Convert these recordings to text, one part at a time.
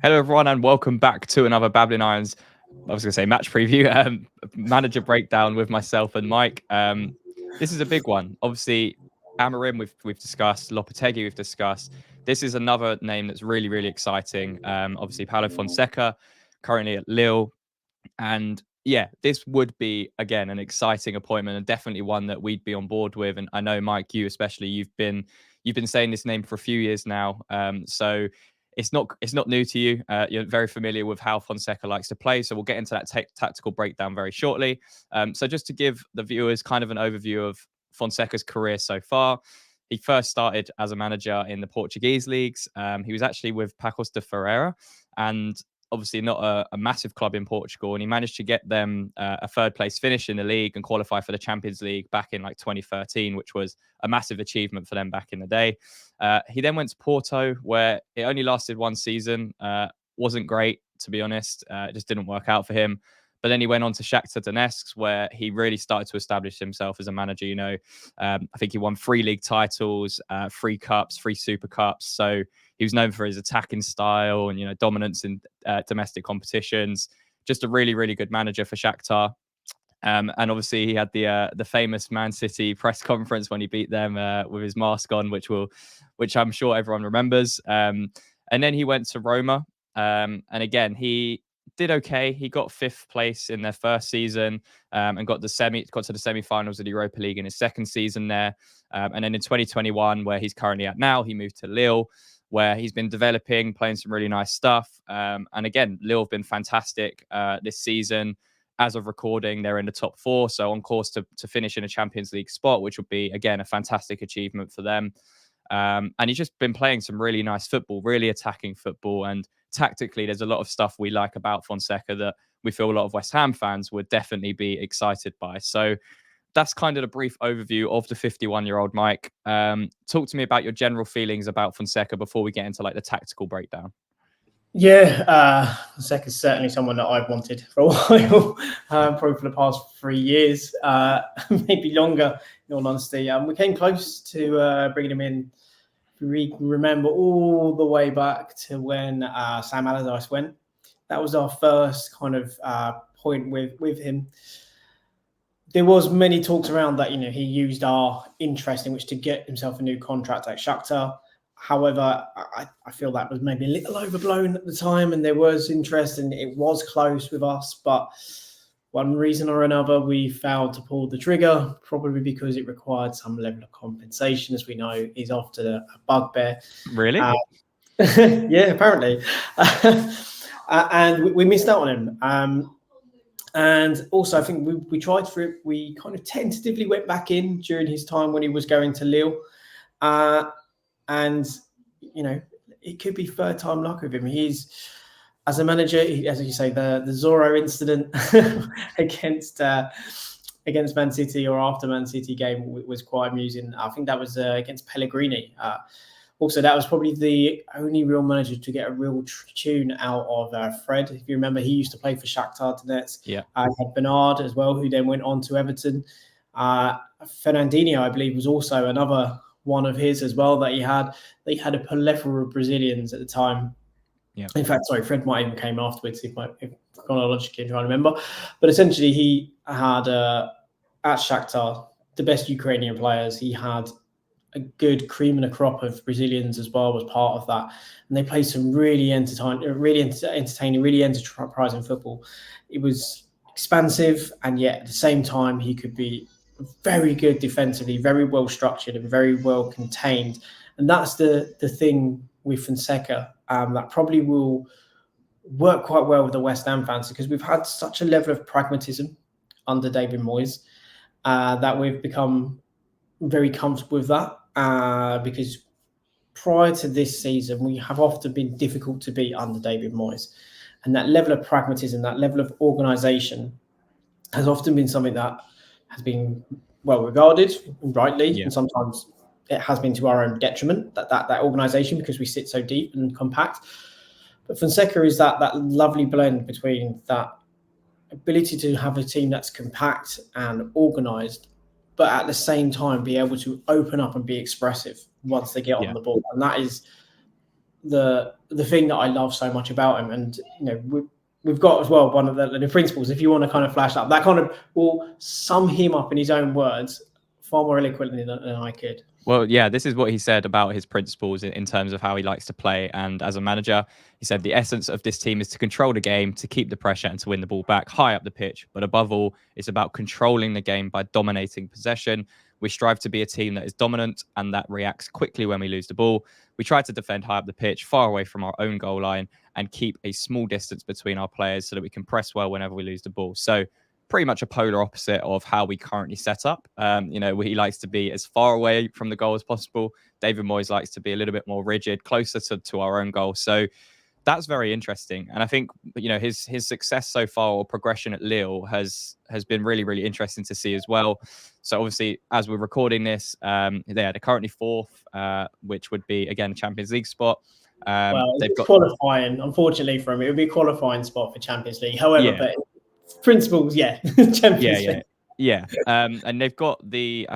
Hello, everyone, and welcome back to another Babbling Irons. I was going to say match preview, manager breakdown with myself and Mike. This is a big one. Obviously, Amarim we've discussed, Lopetegui we've discussed. This is another name that's really, really exciting. Obviously, Paulo Fonseca, currently at Lille, and yeah, this would be again an exciting appointment and definitely one that we'd be on board with. And I know, Mike, you especially, you've been saying this name for a few years now. So it's not new to you. You're very familiar with how Fonseca likes to play. So we'll get into that tactical breakdown very shortly. So just to give the viewers kind of an overview of Fonseca's career so far. He first started as a manager in the Portuguese leagues. He was actually with Pacos de Ferreira, and obviously not a massive club in Portugal, and he managed to get them a third place finish in the league and qualify for the Champions League back in like 2013, which was a massive achievement for them back in the day. He then went to Porto, where it only lasted one season. Wasn't great, to be honest. It just didn't work out for him. But then he went on to Shakhtar Donetsk, where he really started to establish himself as a manager. I think he won 3 league titles, 3 cups, 3 super cups. So he was known for his attacking style and dominance in domestic competitions. Just a really, really good manager for Shakhtar. And obviously, he had the famous Man City press conference when he beat them with his mask on, which I'm sure everyone remembers. And then he went to Roma, and again he did okay. He got 5th place in their first season, and got to the semi-finals of the Europa League in his second season there. And then in 2021, where he's currently at now, he moved to Lille, where he's been developing, playing some really nice stuff. And again, Lille have been fantastic this season. As of recording, they're in the top 4, so on course to finish in a Champions League spot, which would be, again, a fantastic achievement for them. And he's just been playing some really nice football, really attacking football. And tactically, there's a lot of stuff we like about Fonseca that we feel a lot of West Ham fans would definitely be excited by. So that's kind of the brief overview of the 51-year-old Mike. Talk to me about your general feelings about Fonseca before we get into like the tactical breakdown. Yeah, Fonseca's certainly someone that I've wanted for a while, probably for the past 3 years, maybe longer, in all honesty. We came close to bringing him in. If we remember all the way back to when Sam Allardyce went, that was our first kind of point with him. There was many talks around that, he used our interest in which to get himself a new contract at Shakhtar. However, I feel that was maybe a little overblown at the time, and there was interest, and it was close with us. But one reason or another, we failed to pull the trigger, probably because it required some level of compensation, as we know is often a bugbear. Really? Yeah, apparently. And we missed out on him. And also, I think we tried for it. We kind of tentatively went back in during his time when he was going to Lille. And, it could be third time luck with him. He's, as a manager, as you say, the Zorro incident against Man City or after Man City game was quite amusing. I think that was against Pellegrini. Also, that was probably the only real manager to get a real tune out of Fred. If you remember, he used to play for Shakhtar Donetsk. Yeah. Had Bernard as well, who then went on to Everton. Fernandinho, I believe, was also another one of his as well that he had. They had a plethora of Brazilians at the time. Yeah. In fact, sorry, Fred might even came afterwards, if chronologically trying to remember. But essentially, he had at Shakhtar the best Ukrainian players. He had a good cream and a crop of Brazilians as well was part of that, and they played some really entertaining, really enterprising football. It was expansive, and yet at the same time, he could be very good defensively, very well structured, and very well contained. And that's the thing with Fonseca that probably will work quite well with the West Ham fans, because we've had such a level of pragmatism under David Moyes that we've become very comfortable with that. Because prior to this season, we have often been difficult to beat under David Moyes. And that level of pragmatism, that level of organisation has often been something that has been well regarded, rightly, Yeah. and sometimes it has been to our own detriment, that organisation, because we sit so deep and compact. But Fonseca is that lovely blend between that ability to have a team that's compact and organised, but at the same time be able to open up and be expressive once they get on the ball. And that is the thing that I love so much about him. And we've got as well one of the principles. If you want to kind of flash up, that kind of will sum him up in his own words far more eloquently than I could. Well, yeah, this is what he said about his principles in terms of how he likes to play. And as a manager, he said the essence of this team is to control the game, to keep the pressure and to win the ball back high up the pitch. But above all, it's about controlling the game by dominating possession. We strive to be a team that is dominant and that reacts quickly when we lose the ball. We try to defend high up the pitch, far away from our own goal line, and keep a small distance between our players so that we can press well whenever we lose the ball. So pretty much a polar opposite of how we currently set up. He likes to be as far away from the goal as possible. David Moyes likes to be a little bit more rigid, closer to our own goal. So that's very interesting. And I think, his success so far, or progression at Lille, has been really, really interesting to see as well. So obviously, as we're recording this, they're currently fourth, which would be, again, a Champions League spot. They've got qualifying, unfortunately, for him. It would be a qualifying spot for Champions League. However, but principles, Champions League. Yeah. And they've got the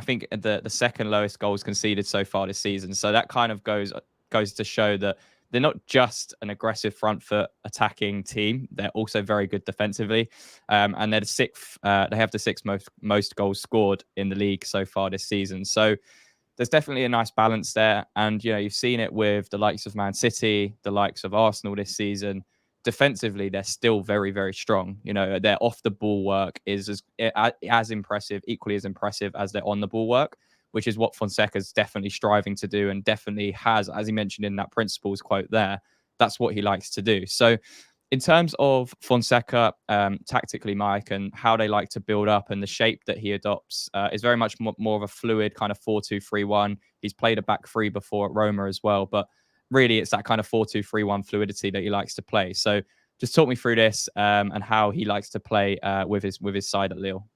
second lowest goals conceded so far this season. So that kind of goes to show that they're not just an aggressive front foot attacking team. They're also very good defensively. And they're the sixth. They have the sixth most goals scored in the league so far this season. So there's definitely a nice balance there. And, you've seen it with the likes of Man City, the likes of Arsenal this season. Defensively, they're still very, very strong. Their off the ball work is as impressive, equally as impressive as their on the ball work, which is what Fonseca's definitely striving to do, and definitely has, as he mentioned in that principles quote there, that's what he likes to do. So in terms of Fonseca, tactically, Mike, and how they like to build up and the shape that he adopts is very much more of a fluid kind of 4-2-3-1. He's played a back three before at Roma as well, but really it's that kind of 4-2-3-1 fluidity that he likes to play. So just talk me through this and how he likes to play with his side at Lille.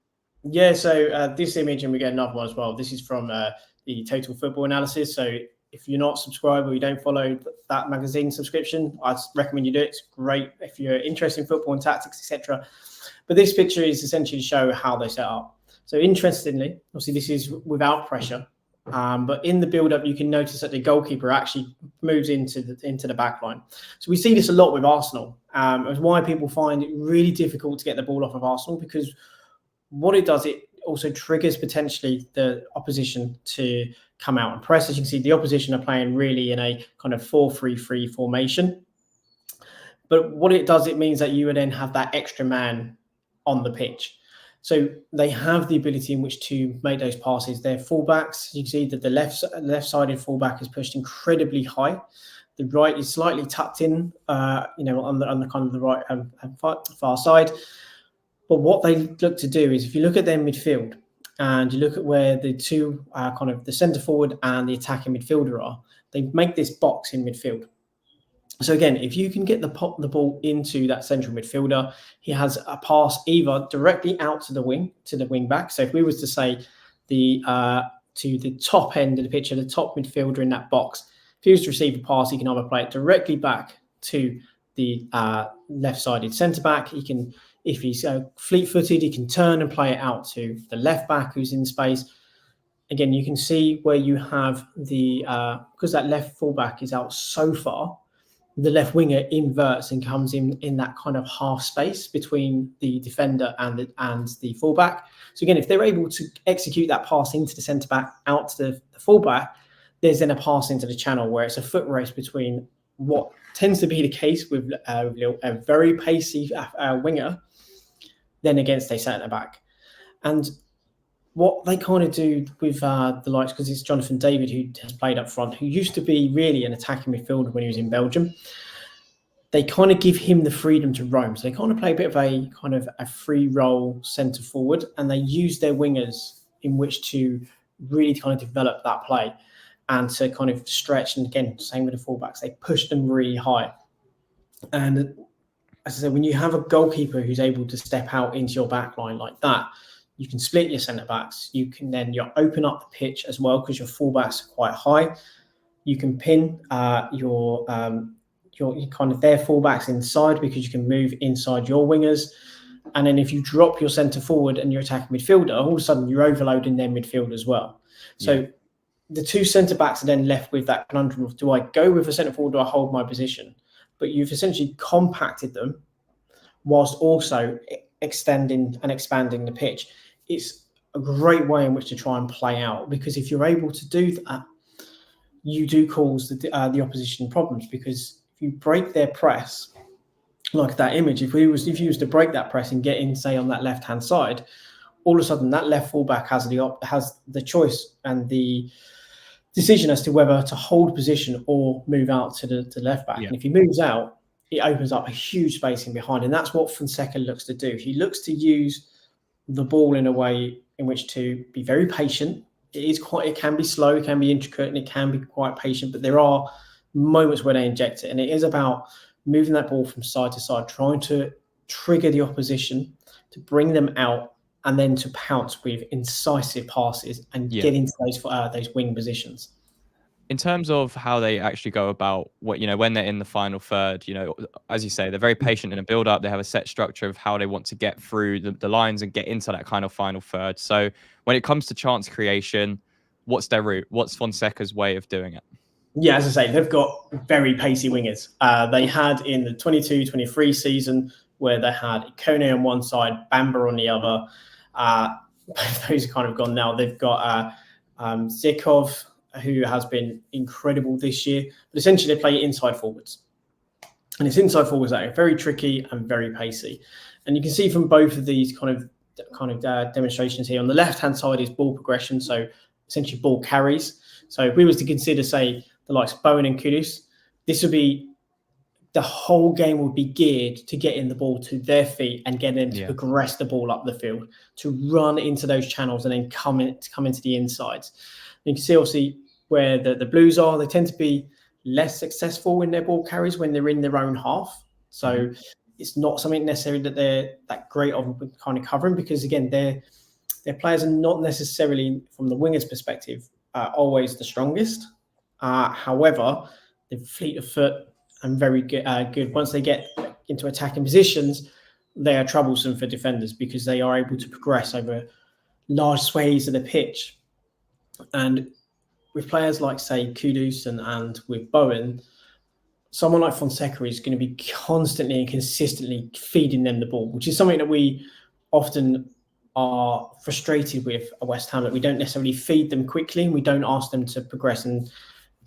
Yeah, so this image, and we get another one as well. This is from the Total Football Analysis. So if you're not subscribed or you don't follow that magazine subscription, I'd recommend you do it. It's great if you're interested in football and tactics, etc. But this picture is essentially to show how they set up. So interestingly, obviously this is without pressure. But in the build-up, you can notice that the goalkeeper actually moves into the back line. So we see this a lot with Arsenal. It's why people find it really difficult to get the ball off of Arsenal, because what it does, it also triggers potentially the opposition to come out and press. As you can see, the opposition are playing really in a kind of 4-3-3 formation. But what it does, it means that you would then have that extra man on the pitch. So they have the ability in which to make those passes. Their fullbacks, you can see that the left-sided fullback is pushed incredibly high. The right is slightly tucked in, on the kind of the right far side. But what they look to do is, if you look at their midfield and you look at where the two kind of the centre forward and the attacking midfielder are, they make this box in midfield. So again, if you can get the ball into that central midfielder, he has a pass either directly out to the wing back. So if we was to say to the top end of the pitch, the top midfielder in that box, if he was to receive a pass, he can either play it directly back to the left-sided centre back. He can, if he's fleet-footed, he can turn and play it out to the left back who's in space. Again, you can see where you have because that left fullback is out so far, the left winger inverts and comes in that kind of half space between the defender and the fullback. So again, if they're able to execute that pass into the centre back out to the fullback, there's then a pass into the channel where it's a foot race between what tends to be the case with a very pacey winger, then against a centre back. And what they kind of do with the likes, because it's Jonathan David who has played up front, who used to be really an attacking midfielder when he was in Belgium. They kind of give him the freedom to roam. So they kind of play a bit of a free role centre forward, and they use their wingers in which to really kind of develop that play and to kind of stretch. And again, same with the fullbacks, they push them really high. And as I said, when you have a goalkeeper who's able to step out into your back line like that, you can split your centre backs. You can then open up the pitch as well because your fullbacks are quite high. You can pin your kind of their fullbacks inside because you can move inside your wingers. And then if you drop your centre forward and your attacking midfielder, all of a sudden you're overloading their midfield as well. So the two centre backs are then left with that conundrum of, do I go with a centre forward, do I hold my position? But you've essentially compacted them whilst also extending and expanding the pitch. It's a great way in which to try and play out, because if you're able to do that, you do cause the opposition problems, because if you break their press, like that image, if you was to break that press and get in, say, on that left-hand side, all of a sudden that left fullback has the choice and the decision as to whether to hold position or move out to the left back. Yeah. And if he moves out, it opens up a huge space in behind. And that's what Fonseca looks to do. He looks to use the ball in a way in which to be very patient. It can be slow, it can be intricate, and it can be quite patient, but there are moments where they inject it. And it is about moving that ball from side to side, trying to trigger the opposition, to bring them out, and then to pounce with incisive passes and get into those wing positions. In terms of how they actually go about when they're in the final third, as you say, they're very patient in a build up. They have a set structure of how they want to get through the lines and get into that kind of final third. So when it comes to chance creation, what's their route? What's Fonseca's way of doing it? Yeah, as I say, they've got very pacey wingers. They had in the 22-23 season where they had Kone on one side, Bamba on the other. Both those are kind of gone now. They've got Zykov, who has been incredible this year. But essentially, they play inside forwards. And it's inside forwards that are very tricky and very pacey. And you can see from both of these kind of demonstrations here, on the left-hand side is ball progression, so essentially ball carries. So if we was to consider, say, the likes of Bowen and Kudus, this would be the whole game would be geared to getting the ball to their feet and get them to progress the ball up the field, to run into those channels and then come into the insides. You can see obviously where the Blues are, they tend to be less successful in their ball carries when they're in their own half. So it's not something necessarily that they're that great of kind of covering, because again, their players are not necessarily, from the winger's perspective, always the strongest. However, they're fleet of foot and very good. Once they get into attacking positions, they are troublesome for defenders because they are able to progress over large swathes of the pitch. And with players like, say, Kudus and with Bowen, someone like Fonseca is going to be constantly and consistently feeding them the ball, which is something that we often are frustrated with at West Ham, that we don't necessarily feed them quickly and we don't ask them to progress. And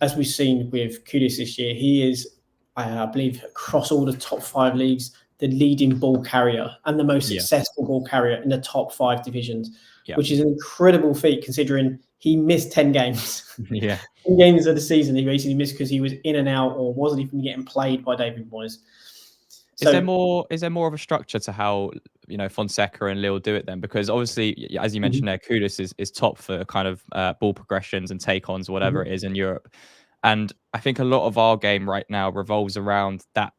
as we've seen with Kudus this year, he is, I believe, across all the top 5 leagues, the leading ball carrier and the most successful ball carrier in the top 5 divisions, which is an incredible feat considering he missed 10 games. 10 games of the season he basically missed because he was in and out or wasn't even getting played by David Moyes. So, is there more of a structure to how Fonseca and Lille do it then? Because obviously, as you mentioned there, Kudus is top for kind of ball progressions and take-ons, whatever it is in Europe. And I think a lot of our game right now revolves around that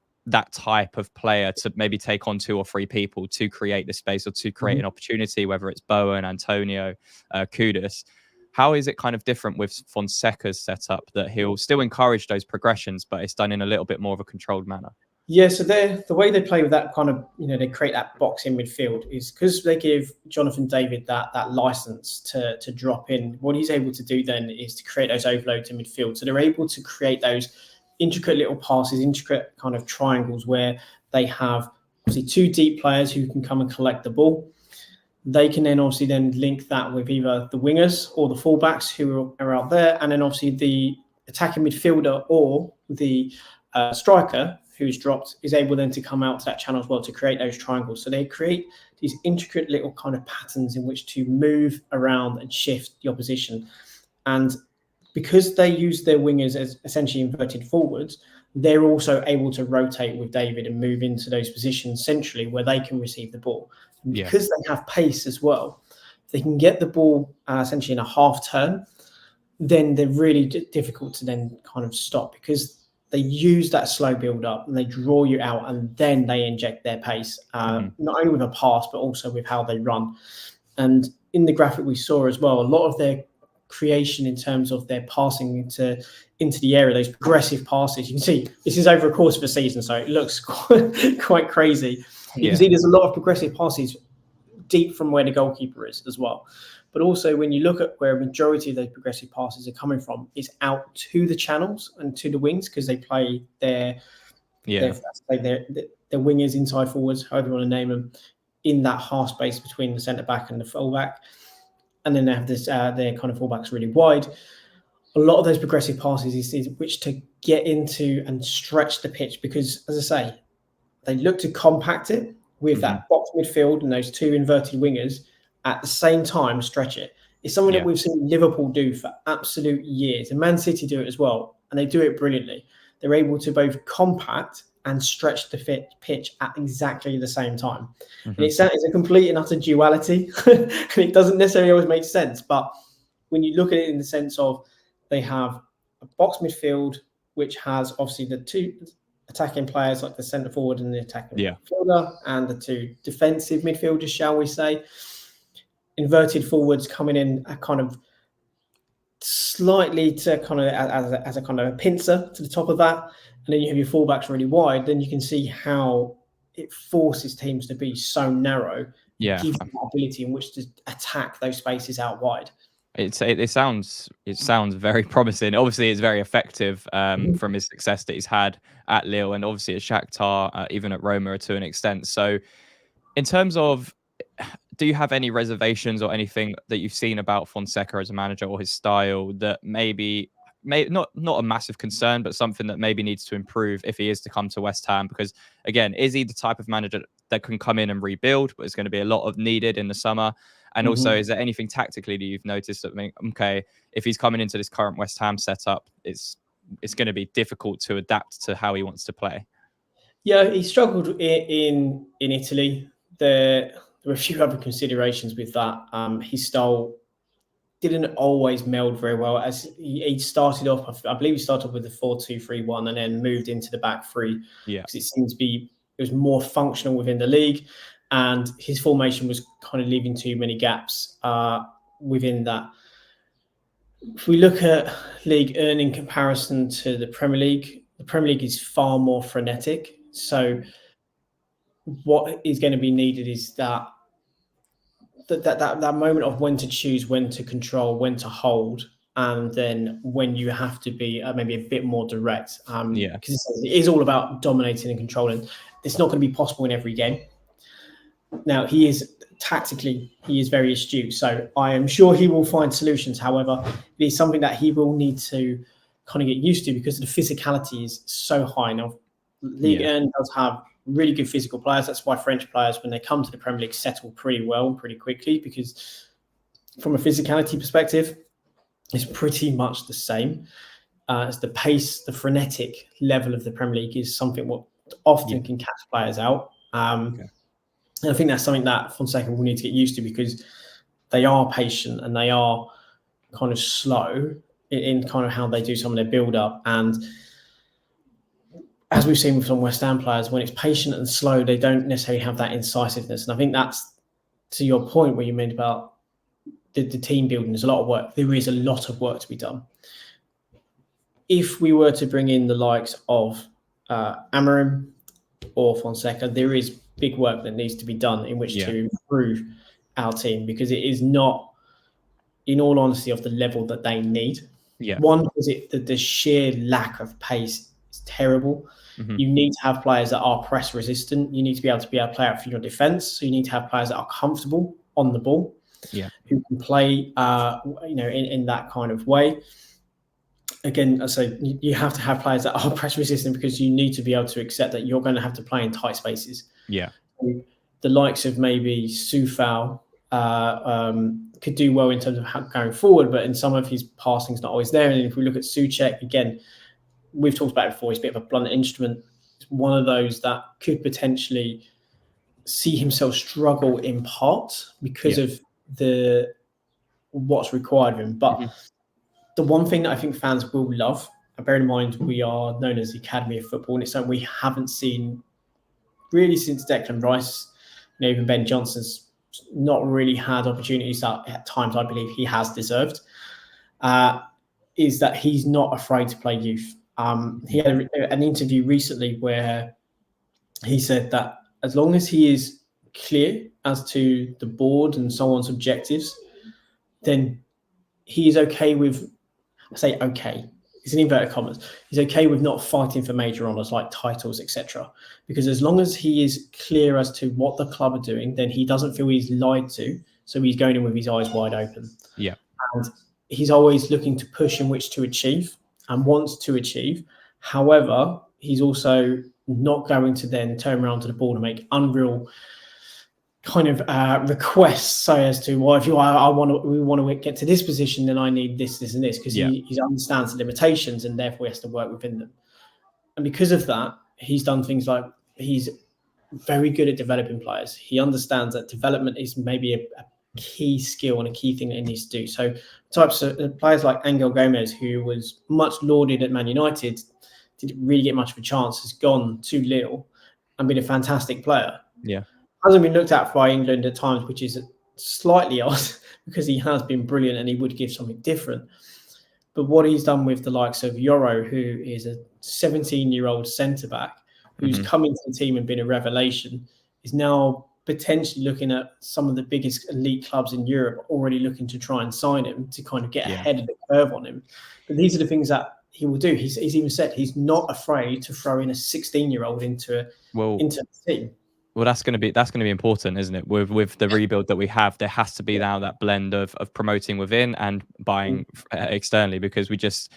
type of player to maybe take on 2 or 3 people to create the space or to create an opportunity, whether it's Bowen, Antonio, Kudus. How is it kind of different with Fonseca's setup that he'll still encourage those progressions, but it's done in a little bit more of a controlled manner? Yeah, so the way they play with that kind of, they create that box in midfield is because they give Jonathan David that license to drop in. What he's able to do then is to create those overloads in midfield. So they're able to create those intricate little passes, intricate kind of triangles where they have obviously 2 deep players who can come and collect the ball. They can then obviously link that with either the wingers or the fullbacks who are out there, and then obviously the attacking midfielder or the striker who's dropped is able then to come out to that channel as well to create those triangles. So they create these intricate little kind of patterns in which to move around and shift the opposition. And because they use their wingers as essentially inverted forwards, they're also able to rotate with David and move into those positions centrally where they can receive the ball. And because they have pace as well, if they can get the ball essentially in a half turn, then they're really difficult to then kind of stop, because they use that slow build up and they draw you out and then they inject their pace, not only with a pass, but also with how they run. And in the graphic we saw as well, a lot of their creation in terms of their passing into the area, those progressive passes, you can see this is over a course of a season, so it looks quite crazy. You can see there's a lot of progressive passes deep from where the goalkeeper is as well. But also when you look at where a majority of those progressive passes are coming from, it's out to the channels and to the wings, because they play their wingers, inside forwards, however you want to name them, in that half space between the centre back and the full back. And then they have this their kind of fullbacks really wide. A lot of those progressive passes is which to get into and stretch the pitch, because, as I say, they look to compact it with that box midfield and those two inverted wingers at the same time, stretch it. It's something that we've seen Liverpool do for absolute years, and Man City do it as well, and they do it brilliantly. They're able to both compact and stretch the pitch at exactly the same time. And it's a complete and utter duality. And it doesn't necessarily always make sense. But when you look at it in the sense of they have a box midfield, which has obviously the two attacking players like the centre forward and the attacking midfielder, and the two defensive midfielders, shall we say. Inverted forwards coming in a kind of slightly to kind of as a kind of a pincer to the top of that, and then you have your fullbacks really wide. Then you can see how it forces teams to be so narrow. Gives you the ability in which to attack those spaces out wide. It sounds very promising. Obviously, it's very effective from his success that he's had at Lille, and obviously at Shakhtar, even at Roma to an extent. So, in terms of, do you have any reservations or anything that you've seen about Fonseca as a manager or his style that maybe not a massive concern, but something that maybe needs to improve if he is to come to West Ham? Because again, is he the type of manager that can come in and rebuild, but it's going to be a lot of needed in the summer? And also, is there anything tactically that you've noticed that, okay, if he's coming into this current West Ham setup, it's going to be difficult to adapt to how he wants to play? Yeah, he struggled in Italy. There were a few other considerations with that. His style didn't always meld very well. As he started off, I believe he started with the 4-2-3-1 and then moved into the back three. Because it seems to be, it was more functional within the league, and his formation was kind of leaving too many gaps within that. If we look at league earning comparison to the Premier League is far more frenetic. So what is going to be needed is that moment of when to choose, when to control, when to hold, and then when you have to be maybe a bit more direct. Because it is all about dominating and controlling. It's not going to be possible in every game. Now, tactically, he is very astute, so I am sure he will find solutions. However, it is something that he will need to kind of get used to, because the physicality is so high. Now, Ligue 1 does have really good physical players. That's why French players, when they come to the Premier League, settle pretty well, pretty quickly, because from a physicality perspective, it's pretty much the same. As the pace, the frenetic level of the Premier League is something what often can catch players out. And I think that's something that Fonseca will need to get used to, because they are patient and they are kind of slow in kind of how they do some of their build-up. And as we've seen with some West Ham players, when it's patient and slow, they don't necessarily have that incisiveness. And I think that's, to your point where you meant about the team building, there's a lot of work. There is a lot of work to be done. If we were to bring in the likes of Amorim or Fonseca, there is big work that needs to be done in which to improve our team, because it is not, in all honesty, of the level that they need. One, because the sheer lack of pace is terrible. You need to have players that are press resistant. You need to be able to play out for your defense. So you need to have players that are comfortable on the ball, who can play, in that kind of way. Again, so you have to have players that are press resistant, because you need to be able to accept that you're going to have to play in tight spaces. The likes of maybe Soufal could do well in terms of going forward, but in some of his passing's not always there. And if we look at Souček, again, we've talked about it before, he's a bit of a blunt instrument. It's one of those that could potentially see himself struggle in part because of what's required of him. But the one thing that I think fans will love, and bear in mind we are known as the Academy of Football, and it's something we haven't seen really since Declan Rice. Even Ben Johnson's not really had opportunities that at times I believe he has deserved, is that he's not afraid to play youth. He had an interview recently where he said that as long as he is clear as to the board and so on's objectives, then he is okay with, I say okay, it's in inverted commas, he's okay with not fighting for major honours like titles, etc. Because as long as he is clear as to what the club are doing, then he doesn't feel he's lied to. So he's going in with his eyes wide open. Yeah. And he's always looking to push in which to achieve and wants to achieve. However, he's also not going to then turn around to the board and make unreal kind of requests, say as to, well, if we want to get to this position, then I need this, this, and this, because he understands the limitations and therefore he has to work within them. And because of that, he's done things like he's very good at developing players. He understands that development is maybe a key skill and a key thing that he needs to do. So types of players like Angel Gomez, who was much lauded at Man United, didn't really get much of a chance, has gone to Lille and been a fantastic player. Yeah. Hasn't been looked at by England at times, which is slightly odd because he has been brilliant and he would give something different. But what he's done with the likes of Yoro, who is a 17-year-old centre-back, who's come into the team and been a revelation, is now potentially looking at some of the biggest elite clubs in Europe already looking to try and sign him to kind of get ahead of the curve on him. But these are the things that he will do. He's even said he's not afraid to throw in a 16-year-old into the team. Well, that's going to be important, isn't it? With the rebuild that we have, there has to be now that blend of promoting within and buying externally, because we just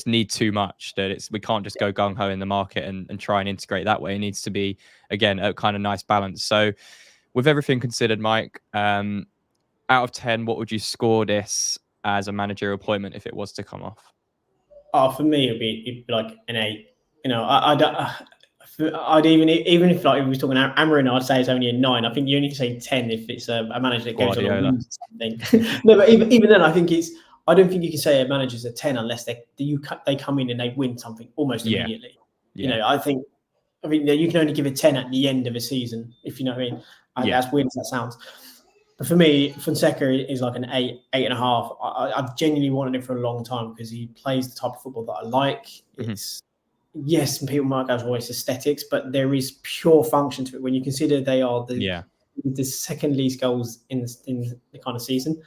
need too much. That we can't just go gung ho in the market and try and integrate that way. It needs to be, again, a kind of nice balance. So, with everything considered, Mike, out of 10, what would you score this as a managerial appointment if it was to come off? Oh, for me, it'd be like an 8. You know, I'd even if like we was talking Amarin, I'd say it's only a 9. I think you only say 10 if it's a manager that goes on a lose something. No, but even then, I don't think you can say a manager's a 10 unless they come in and they win something almost immediately. You know, I think you can only give a 10 at the end of a season, if you know what I mean. As weird as that sounds. But for me, Fonseca is like an 8.5. I've genuinely wanted him for a long time because he plays the type of football that I like. It's yes, and people might go, well, it's aesthetics, but there is pure function to it when you consider they are the second least goals in the kind of season.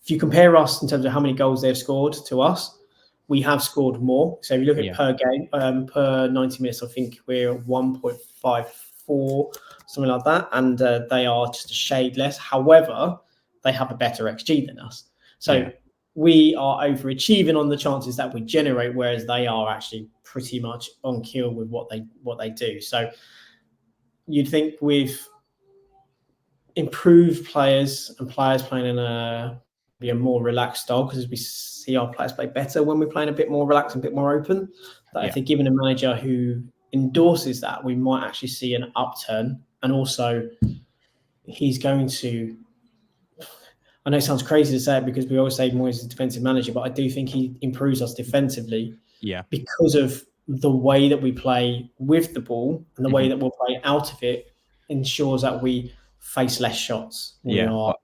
If you compare us in terms of how many goals they've scored to us, we have scored more. So if you look at per game, per 90 minutes, I think we're 1.54, something like that, and they are just a shade less. However, they have a better XG than us. So we are overachieving on the chances that we generate, whereas they are actually pretty much on kill with what they do. So you'd think with improved players and players playing in a more relaxed style, because we see our players play better when we're playing a bit more relaxed and a bit more open, that if they're given a manager who endorses that, we might actually see an upturn. And also he's going to, I know it sounds crazy to say it because we always say Moyes is a defensive manager, but I do think he improves us defensively because of the way that we play with the ball and the way that we'll play out of it ensures that we face less shots. We are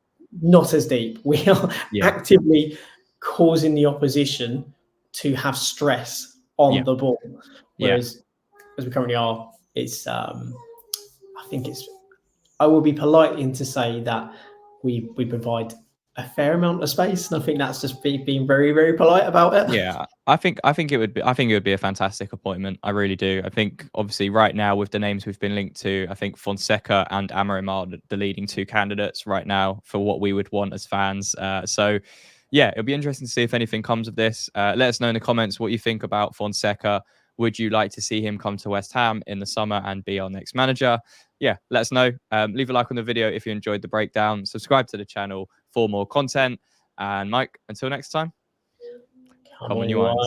not as deep. We are actively causing the opposition to have stress on the ball. Whereas as we currently are, it's I will be polite in to say that we provide a fair amount of space, and I think that's just being very, very polite about it. Yeah, I think it would be a fantastic appointment. I really do. I think obviously right now with the names we've been linked to, I think Fonseca and Amarim are the leading 2 candidates right now for what we would want as fans. So yeah, it'll be interesting to see if anything comes of this. Let us know in the comments what you think about Fonseca. Would you like to see him come to West Ham in the summer and be our next manager? Yeah, let us know. Leave a like on the video if you enjoyed the breakdown. Subscribe to the channel for more content. And Mike, until next time, come on, you irons.